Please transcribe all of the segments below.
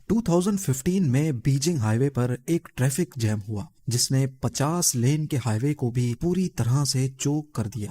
2015 میں Beijing high وے پر ایک traffic jam ہوا جس نے 50 لین کے ہائی وے کو بھی پوری طرح سے چوک کر دیا۔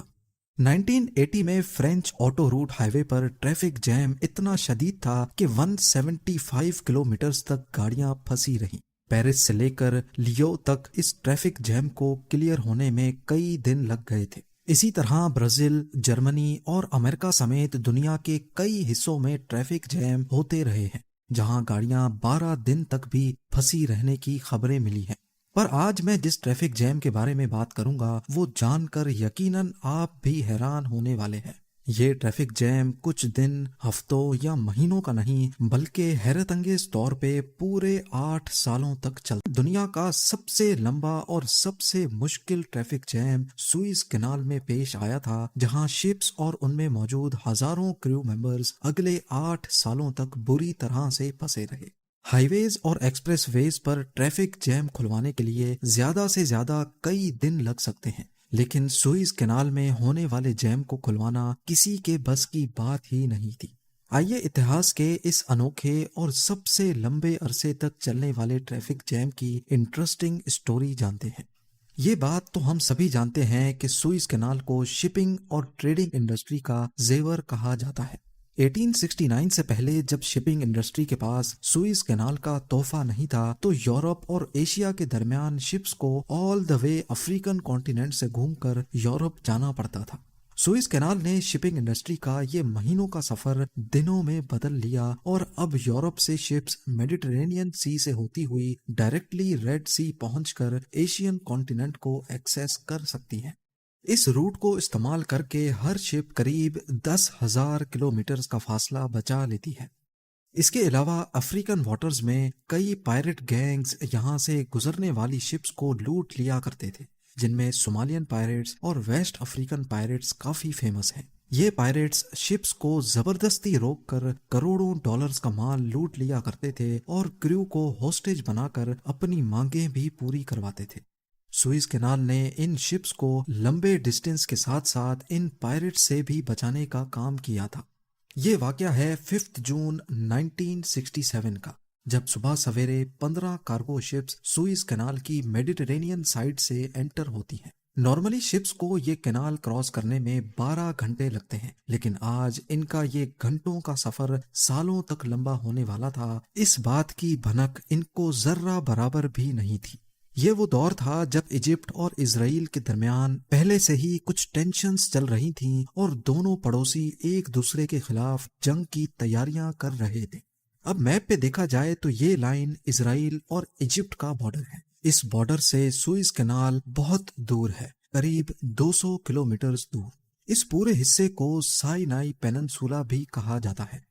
1980 میں فرینچ آٹو روٹ ہائی وے پر ٹریفک جیم اتنا شدید تھا کہ 175 کلومیٹرز تک گاڑیاں پھنسی رہیں۔ پیرس سے لے کر لیو تک اس ٹریفک جیم کو کلیئر ہونے میں کئی دن لگ گئے تھے۔ اسی طرح برازیل، جرمنی اور امریکہ سمیت دنیا کے کئی حصوں میں ٹریفک جیم ہوتے رہے ہیں جہاں گاڑیاں 12 دن تک بھی پھنسی رہنے کی خبریں ملی ہیں۔ پر آج میں جس ٹریفک جیم کے بارے میں بات کروں گا وہ جان کر یقیناً آپ بھی حیران ہونے والے ہیں۔ یہ ٹریفک جیم کچھ دن، ہفتوں یا مہینوں کا نہیں بلکہ حیرت انگیز طور پہ پورے 8 سالوں تک چلتا۔ دنیا کا سب سے لمبا اور سب سے مشکل ٹریفک جیم سوئز کینال میں پیش آیا تھا جہاں شپس اور ان میں موجود ہزاروں کریو ممبرز اگلے 8 سالوں تک بری طرح سے پھنسے رہے۔ ہائی ویز اور ایکسپریس ویز پر ٹریفک جیم کھلوانے کے لیے زیادہ سے زیادہ کئی دن لگ سکتے ہیں، لیکن سوئز کینال میں ہونے والے جیم کو کھلوانا کسی کے بس کی بات ہی نہیں تھی۔ آئیے اتہاس کے اس انوکھے اور سب سے لمبے عرصے تک چلنے والے ٹریفک جیم کی انٹرسٹنگ اسٹوری جانتے ہیں۔ یہ بات تو ہم سبھی جانتے ہیں کہ سوئز کینال کو شپنگ اور ٹریڈنگ انڈسٹری کا زیور کہا جاتا ہے۔ 1869 سے پہلے جب شپنگ انڈسٹری کے پاس سوئز کینال کا تحفہ نہیں تھا تو یورپ اور ایشیا کے درمیان شپس کو آل دا وے افریقن کانٹیننٹ سے گھوم کر یورپ جانا پڑتا تھا۔ سوئز کینال نے شپنگ انڈسٹری کا یہ مہینوں کا سفر دنوں میں بدل لیا اور اب یورپ سے شپس میڈیٹرینین سی سے ہوتی ہوئی ڈائریکٹلی ریڈ سی پہنچ کر ایشین کانٹیننٹ کو ایکسیس کر سکتی ہیں۔ اس روٹ کو استعمال کر کے ہر شپ قریب 10,000 کلومیٹرز کا فاصلہ بچا لیتی ہے۔ اس کے علاوہ افریقن واٹرز میں کئی پائرٹ گینگز یہاں سے گزرنے والی شپس کو لوٹ لیا کرتے تھے، جن میں صومالین پائرٹس اور ویسٹ افریقن پائرٹس کافی فیمس ہیں۔ یہ پائرٹس شپس کو زبردستی روک کر کروڑوں ڈالرز کا مال لوٹ لیا کرتے تھے اور کریو کو ہوسٹیج بنا کر اپنی مانگیں بھی پوری کرواتے تھے۔ سوئز کینال نے ان شپس کو لمبے ڈسٹنس کے ساتھ ساتھ ان پائرٹ سے بھی بچانے کا کام کیا تھا۔ یہ واقعہ ہے 5 جون 1967 کا، جب صبح سویرے 15 کارگو شپس سوئز کینال کی میڈیٹرینین سائڈ سے انٹر ہوتی ہیں۔ نارملی شپس کو یہ کینال کراس کرنے میں 12 گھنٹے لگتے ہیں، لیکن آج ان کا یہ گھنٹوں کا سفر سالوں تک لمبا ہونے والا تھا۔ اس بات کی بھنک ان کو ذرہ برابر بھی نہیں تھی۔ یہ وہ دور تھا جب ایجپٹ اور اسرائیل کے درمیان پہلے سے ہی کچھ ٹینشنز چل رہی تھیں اور دونوں پڑوسی ایک دوسرے کے خلاف جنگ کی تیاریاں کر رہے تھے۔ اب میپ پہ دیکھا جائے تو یہ لائن اسرائیل اور ایجپٹ کا بارڈر ہے۔ اس بارڈر سے سوئز کینال بہت دور ہے، قریب 200 کلومیٹرز دور۔ اس پورے حصے کو سائنائی پیننسولا بھی کہا جاتا ہے۔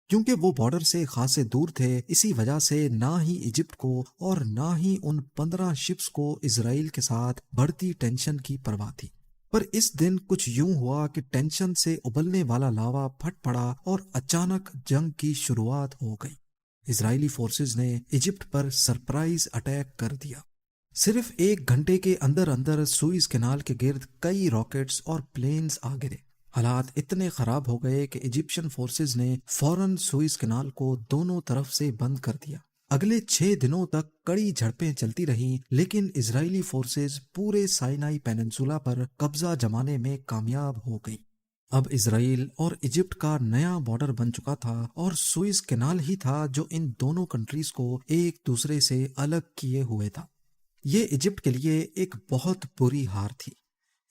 کیونکہ وہ بارڈر سے خاصے دور تھے، اسی وجہ سے نہ ہی ایجپٹ کو اور نہ ہی ان 15 شپس کو اسرائیل کے ساتھ بڑھتی ٹینشن کی پرواہ تھی۔ پر اس دن کچھ یوں ہوا کہ ٹینشن سے ابلنے والا لاوا پھٹ پڑا اور اچانک جنگ کی شروعات ہو گئی۔ اسرائیلی فورسز نے ایجپٹ پر سرپرائز اٹیک کر دیا۔ صرف 1 گھنٹے کے اندر اندر سوئز کینال کے گرد کئی راکٹس اور پلینز آ گرے۔ حالات اتنے خراب ہو گئے کہ ایجپشن فورسز نے فوراً سوئز کینال کو دونوں طرف سے بند کر دیا۔ اگلے 6 دنوں تک کڑی جھڑپیں چلتی رہیں، لیکن اسرائیلی فورسز پورے سائنائی پیننسولا پر قبضہ جمانے میں کامیاب ہو گئی۔ اب اسرائیل اور ایجپٹ کا نیا بارڈر بن چکا تھا اور سوئز کینال ہی تھا جو ان دونوں کنٹریز کو ایک دوسرے سے الگ کیے ہوئے تھا۔ یہ ایجپٹ کے لیے ایک بہت بری ہار تھی۔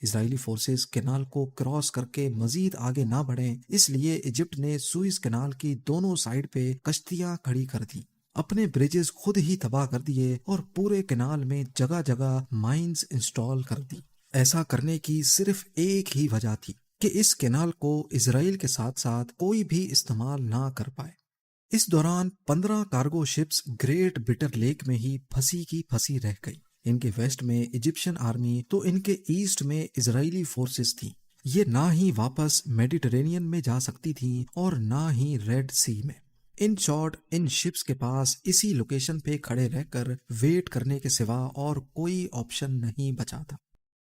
اسرائیلی فورسز کینال کو کراس کر کے مزید آگے نہ بڑھیں، اس لیے ایجپٹ نے سوئز کینال کی دونوں سائڈ پہ کشتیاں کھڑی کر دی، اپنے بریجز خود ہی تباہ کر دیے اور پورے کینال میں جگہ جگہ مائنز انسٹال کر دی۔ ایسا کرنے کی صرف ایک ہی وجہ تھی کہ اس کینال کو اسرائیل کے ساتھ ساتھ کوئی بھی استعمال نہ کر پائے۔ اس دوران 15 cargo ships Great Bitter Lake میں ہی پھنسی کی پھنسی رہ گئی۔ ان کے ویسٹ میں ایجپشن آرمی تو ان کے ایسٹ میں اسرائیلی فورسز تھیں۔ یہ نہ ہی واپس میڈیٹرینین میں جا سکتی تھیں اور نہ ہی ریڈ سی میں۔ ان شارٹ ان شپس کے پاس اسی لوکیشن پہ کھڑے رہ کر ویٹ کرنے کے سوا اور کوئی آپشن نہیں بچا تھا۔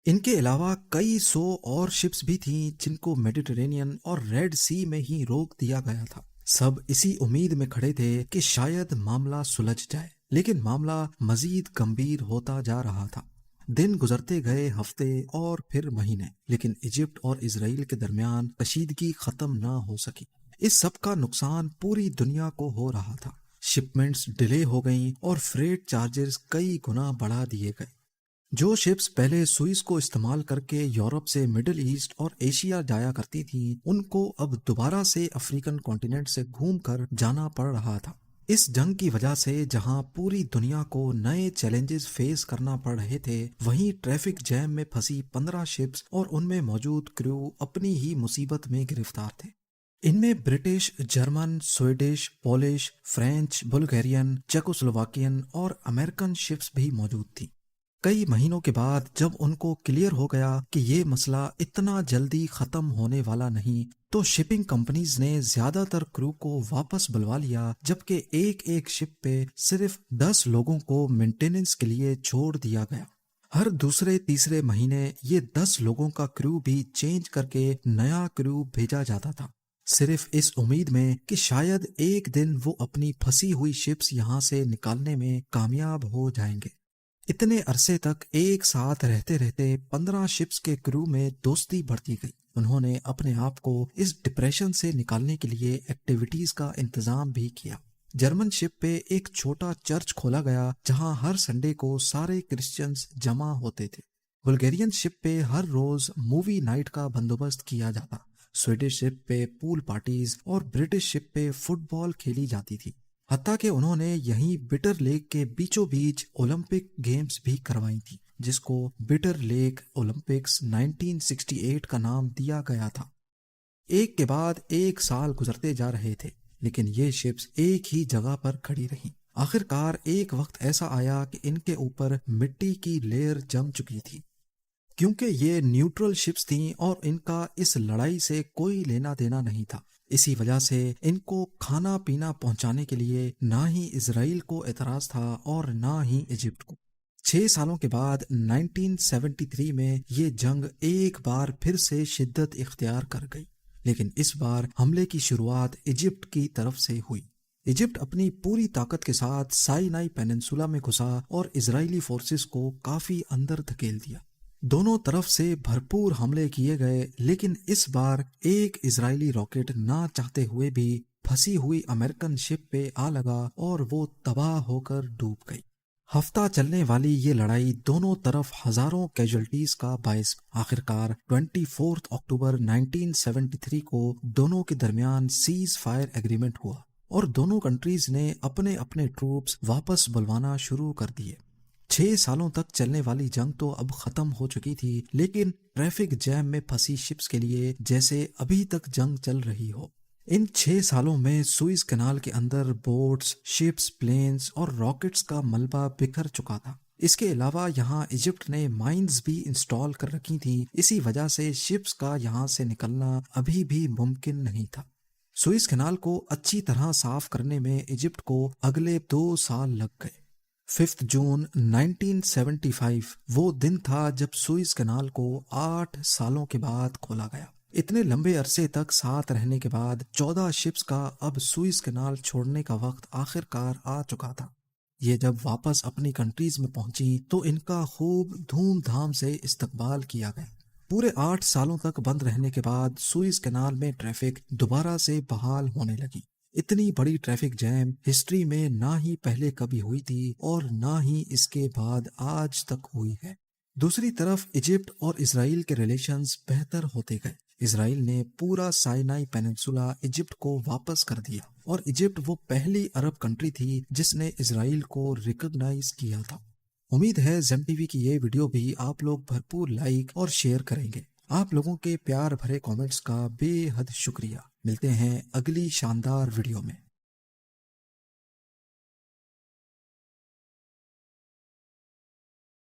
ان کے علاوہ کئی 100 اور شپس بھی تھیں جن کو میڈیٹرینین اور ریڈ سی میں ہی روک دیا گیا تھا۔ سب اسی امید میں کھڑے تھے کہ شاید معاملہ سلجھ جائے، لیکن معاملہ مزید گمبھیر ہوتا جا رہا تھا۔ دن گزرتے گئے، ہفتے اور پھر مہینے، لیکن ایجپٹ اور اسرائیل کے درمیان کشیدگی ختم نہ ہو سکی۔ اس سب کا نقصان پوری دنیا کو ہو رہا تھا۔ شپمنٹس ڈیلے ہو گئیں اور فریٹ چارجز کئی گنا بڑھا دیے گئے۔ جو شپس پہلے سوئس کو استعمال کر کے یورپ سے مڈل ایسٹ اور ایشیا جایا کرتی تھیں، ان کو اب دوبارہ سے افریقن کانٹیننٹ سے گھوم کر جانا پڑ رہا تھا۔ اس جنگ کی وجہ سے جہاں پوری دنیا کو نئے چیلنجز فیس کرنا پڑ رہے تھے، وہیں ٹریفک جیم میں پھنسی 15 شپس اور ان میں موجود کرو اپنی ہی مصیبت میں گرفتار تھے۔ ان میں British, German, Swedish, Polish, French, Bulgarian, Czechoslovakian اور امریکن شپس بھی موجود تھیں۔ کئی مہینوں کے بعد جب ان کو کلیئر ہو گیا کہ یہ مسئلہ اتنا جلدی ختم ہونے والا نہیں، تو شپنگ کمپنیز نے زیادہ تر کرو کو واپس بلوا لیا، جبکہ ایک شپ پہ صرف 10 لوگوں کو مینٹیننس کے لیے چھوڑ دیا گیا۔ ہر دوسرے تیسرے مہینے یہ 10 لوگوں کا کرو بھی چینج کر کے نیا کرو بھیجا جاتا تھا، صرف اس امید میں کہ شاید ایک دن وہ اپنی پھنسی ہوئی شپس یہاں سے نکالنے میں کامیاب ہو جائیں گے۔ اتنے عرصے تک ایک ساتھ رہتے رہتے 15 شپس کے کرو میں دوستی بڑھتی گئی۔ انہوں نے اپنے آپ کو اس ڈپریشن سے نکالنے کے لیے ایکٹیویٹیز کا انتظام بھی کیا۔ جرمن شپ پہ ایک چھوٹا چرچ کھولا گیا جہاں ہر سنڈے کو سارے کرسچنز جمع ہوتے تھے۔ بلغیرین شپ پہ ہر روز مووی نائٹ کا بندوبست کیا جاتا۔ سویڈش شپ پہ پول پارٹیز اور برٹش شپ پہ فٹ بال کھیلی جاتی تھی۔ حتیٰ کہ انہوں نے یہیں بٹر لیک کے بیچوں بیچ اولمپک گیمز بھی کروائی تھی، جس کو بٹر لیک اولمپکس 1968 کا نام دیا گیا تھا۔ ایک کے بعد ایک سال گزرتے جا رہے تھے، لیکن یہ شپس ایک ہی جگہ پر کھڑی رہیں۔ آخر کار ایک وقت ایسا آیا کہ ان کے اوپر مٹی کی لیئر جم چکی تھی، کیونکہ یہ نیوٹرل شپس تھیں اور ان کا اس لڑائی سے کوئی لینا دینا نہیں تھا۔ اسی وجہ سے ان کو کھانا پینا پہنچانے کے لیے نہ ہی اسرائیل کو اعتراض تھا اور نہ ہی ایجپٹ کو۔ 6 سالوں کے بعد 1973 میں یہ جنگ ایک بار پھر سے شدت اختیار کر گئی، لیکن اس بار حملے کی شروعات ایجپٹ کی طرف سے ہوئی۔ ایجپٹ اپنی پوری طاقت کے ساتھ سائنائی پیننسولا میں گھسا اور اسرائیلی فورسز کو کافی اندر دھکیل دیا۔ دونوں طرف سے بھرپور حملے کیے گئے، لیکن اس بار ایک اسرائیلی راکٹ نہ چاہتے ہوئے بھی پھنسی ہوئی امریکن شپ پہ آ لگا اور وہ تباہ ہو کر ڈوب گئی۔ ہفتہ چلنے والی یہ لڑائی دونوں طرف ہزاروں کیجولٹیز کا باعث آخرکار 24 اکتوبر 1973 کو دونوں کے درمیان سیز فائر ایگریمنٹ ہوا اور دونوں کنٹریز نے اپنے اپنے ٹروپس واپس بلوانا شروع کر دیے۔ 6 سالوں تک چلنے والی جنگ تو اب ختم ہو چکی تھی، لیکن ٹریفک جیم میں پھنسی شپس کے لیے جیسے ابھی تک جنگ چل رہی ہو۔ ان 6 سالوں میں سوئز کینال کے اندر بوٹس، شپس، پلینز اور راکٹس کا ملبہ بکھر چکا تھا۔ اس کے علاوہ یہاں ایجپٹ نے مائنز بھی انسٹال کر رکھی تھیں، اسی وجہ سے شپس کا یہاں سے نکلنا ابھی بھی ممکن نہیں تھا۔ سوئز کینال کو اچھی طرح صاف کرنے میں ایجپٹ کو اگلے 2 سال لگ گئے۔ 5 جون 1975 وہ دن تھا جب سوئز کینال کو 8 سالوں کے بعد کھولا گیا۔ اتنے لمبے عرصے تک ساتھ رہنے کے بعد 14 شپس کا اب سوئز کینال چھوڑنے کا وقت آخر کار آ چکا تھا۔ یہ جب واپس اپنی کنٹریز میں پہنچی تو ان کا خوب دھوم دھام سے استقبال کیا گیا۔ پورے 8 سالوں تک بند رہنے کے بعد سوئز کینال میں ٹریفک دوبارہ سے بحال ہونے لگی۔ اتنی بڑی ٹریفک جیم ہسٹری میں نہ ہی پہلے کبھی ہوئی تھی اور نہ ہی اس کے بعد آج تک ہوئی ہے۔ دوسری طرف ایجپٹ اور اسرائیل کے ریلیشنز بہتر ہوتے گئے۔ اسرائیل نے پورا سائنائی پیننسولا ایجپٹ کو واپس کر دیا اور ایجپٹ وہ پہلی عرب کنٹری تھی جس نے اسرائیل کو ریکگنائز کیا تھا۔ امید ہے زیم ٹی وی کی یہ ویڈیو بھی آپ لوگ بھرپور لائک اور شیئر کریں گے۔ آپ لوگوں کے پیار بھرے کامنٹس کا بے حد شکریہ۔ ملتے ہیں اگلی شاندار ویڈیو میں۔